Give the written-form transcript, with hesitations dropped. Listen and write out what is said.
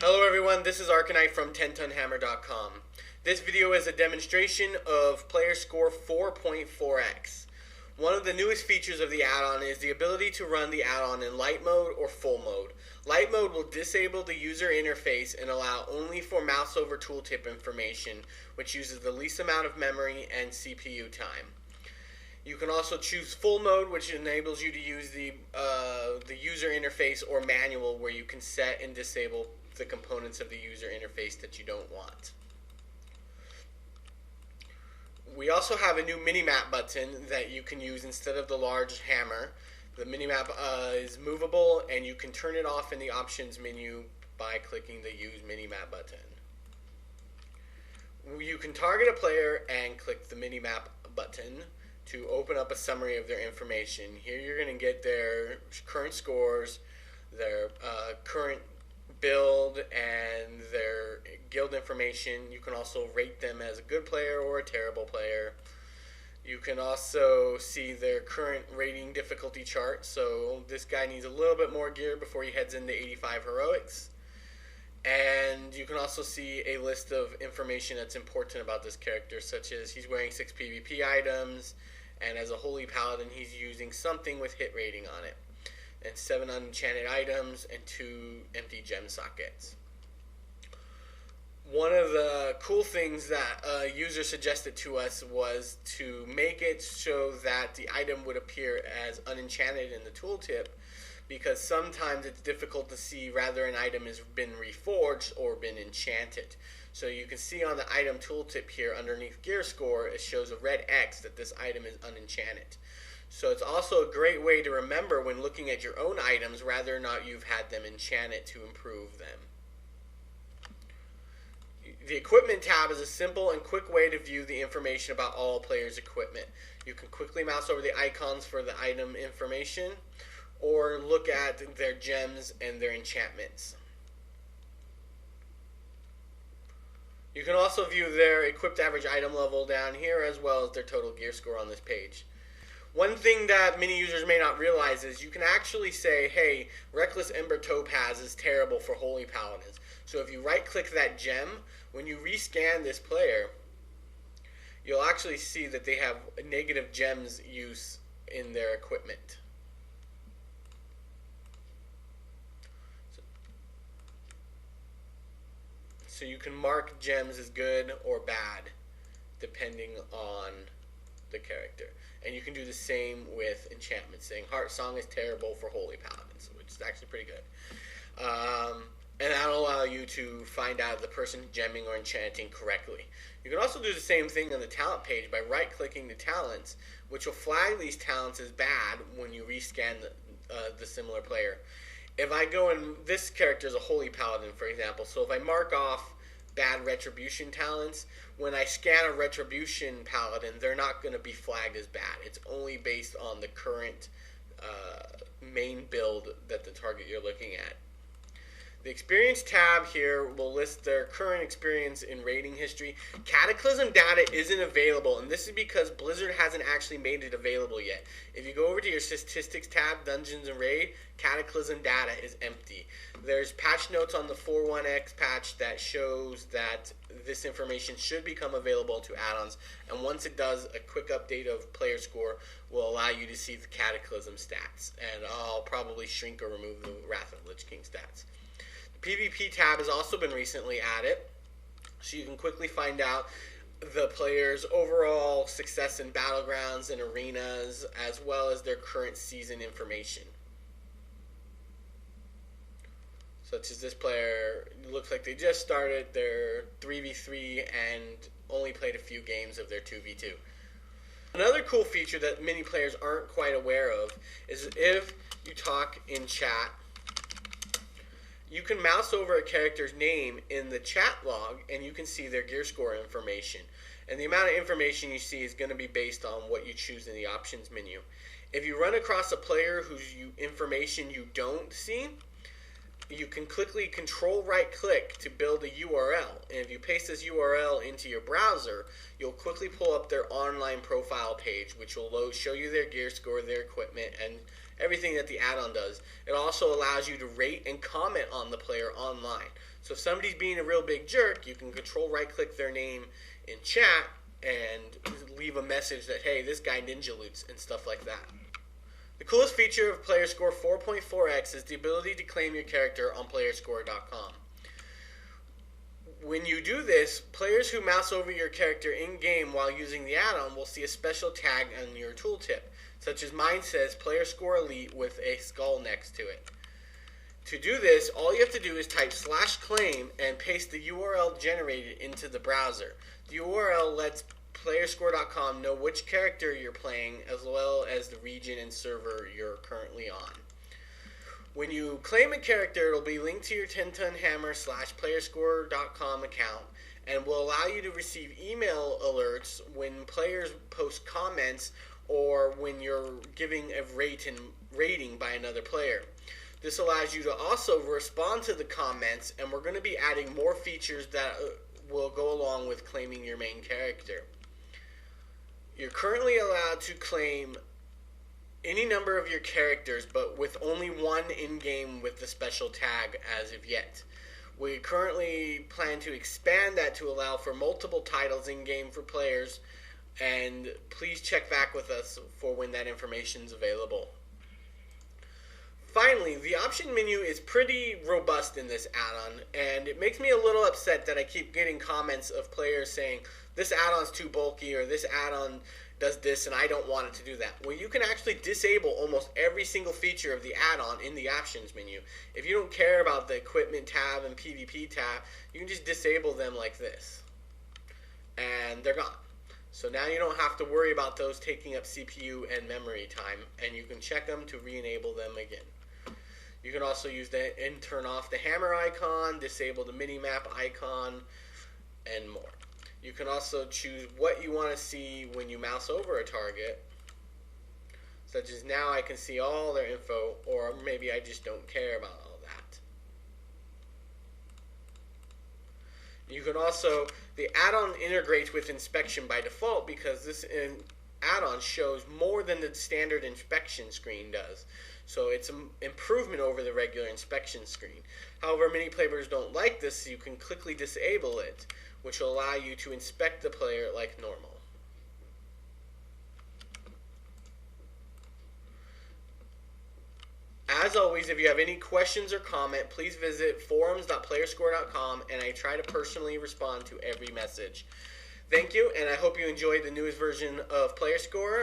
Hello everyone, this is Arcanite from 10tonhammer.com. This video is a demonstration of PlayerScore 4.4x. One of the newest features of the add-on is the ability to run the add-on in light mode or full mode. Light mode will disable the user interface and allow only for mouse over tooltip information, which uses the least amount of memory and CPU time. You can also choose full mode, which enables you to use the user interface or manual, where you can set and disable the components of the user interface that you don't want. We also have a new minimap button that you can use instead of the large hammer. The minimap is movable, and you can turn it off in the options menu by clicking the use minimap button. You can target a player and click the minimap button to open up a summary of their information. Here you're going to get their current scores, their current build, and their guild information. You can also rate them as a good player or a terrible player. You can also see their current rating difficulty chart. So this guy needs a little bit more gear before he heads into 85 heroics. And you can also see a list of information that's important about this character, such as he's wearing 6 PvP items, and as a holy paladin he's using something with hit rating on it, and 7 unenchanted items and 2 empty gem sockets. One of the cool things that a user suggested to us was to make it so that the item would appear as unenchanted in the tooltip, because sometimes it's difficult to see whether an item has been reforged or been enchanted. So you can see on the item tooltip here underneath gear score, it shows a red X that this item is unenchanted. So it's also a great way to remember when looking at your own items whether or not you've had them enchanted to improve them. The equipment tab is a simple and quick way to view the information about all players' equipment. You can quickly mouse over the icons for the item information, or look at their gems and their enchantments. You can also view their equipped average item level down here, as well as their total gear score on this page. One thing that many users may not realize is you can actually say, hey, Reckless Ember Topaz is terrible for Holy Paladins. So if you right click that gem, when you rescan this player, you'll actually see that they have negative gems use in their equipment. So you can mark gems as good or bad depending on the character. And you can do the same with enchantments, saying Heart Song is terrible for Holy Paladins, which is actually pretty good. And that'll allow you to find out if the person gemming or enchanting correctly. You can also do the same thing on the talent page by right-clicking the talents, which will flag these talents as bad when you rescan the similar player. If I go in, this character is a Holy Paladin, for example, so if I mark off bad Retribution talents, when I scan a Retribution Paladin, they're not going to be flagged as bad. It's only based on the current main build that the target you're looking at. The experience tab here will list their current experience in rating history. Cataclysm data isn't available, and this is because Blizzard hasn't actually made it available yet. If you go over to your statistics tab, Dungeons and Raid, Cataclysm data is empty. There's patch notes on the 4.1x patch that shows that this information should become available to add-ons, and once it does, a quick update of PlayerScore will allow you to see the Cataclysm stats, and I'll probably shrink or remove the Wrath of Lich King stats. PvP tab has also been recently added, so you can quickly find out the player's overall success in battlegrounds and arenas, as well as their current season information. Such as this player, looks like they just started their 3v3 and only played a few games of their 2v2. Another cool feature that many players aren't quite aware of is if you talk in chat, you can mouse over a character's name in the chat log and you can see their gear score information. And the amount of information you see is going to be based on what you choose in the options menu. If you run across a player whose information you don't see, you can quickly control right click to build a URL, and if you paste this URL into your browser, you'll quickly pull up their online profile page, which will show you their gear score, their equipment, and everything that the add-on does. It also allows you to rate and comment on the player online. So if somebody's being a real big jerk, you can control right click their name in chat and leave a message that, hey, this guy ninja loots, and stuff like that. The coolest feature of PlayerScore 4.4x is the ability to claim your character on PlayerScore.com. When you do this, players who mouse over your character in-game while using the add-on will see a special tag on your tooltip, such as mine says PlayerScore Elite with a skull next to it. To do this, all you have to do is type /claim and paste the URL generated into the browser. The URL lets PlayerScore.com know which character you're playing, as well as the region and server you're currently on. When you claim a character, it'll be linked to your 10-ton hammer /PlayerScore.com account and will allow you to receive email alerts when players post comments or when you're giving a rating by another player. This allows you to also respond to the comments, and we're going to be adding more features that will go along with claiming your main character. You're currently allowed to claim any number of your characters, but with only one in-game with the special tag as of yet. We currently plan to expand that to allow for multiple titles in-game for players, and please check back with us for when that information is available. Finally, the option menu is pretty robust in this add-on, and it makes me a little upset that I keep getting comments of players saying, this add-on's too bulky, or this add-on does this and I don't want it to do that. Well, you can actually disable almost every single feature of the add-on in the options menu. If you don't care about the equipment tab and PvP tab, you can just disable them like this. And they're gone. So now you don't have to worry about those taking up CPU and memory time, and you can check them to re-enable them again. You can also use and turn off the hammer icon, disable the mini-map icon, and more. You can also choose what you want to see when you mouse over a target, such as now I can see all their info, or maybe I just don't care about all that. You can also, the add-on integrates with inspection by default because this add-on shows more than the standard inspection screen does. So it's an improvement over the regular inspection screen. However, many players don't like this, so you can quickly disable it, which will allow you to inspect the player like normal. As always, if you have any questions or comment, please visit forums.playerscore.com, and I try to personally respond to every message. Thank you, and I hope you enjoyed the newest version of PlayerScore.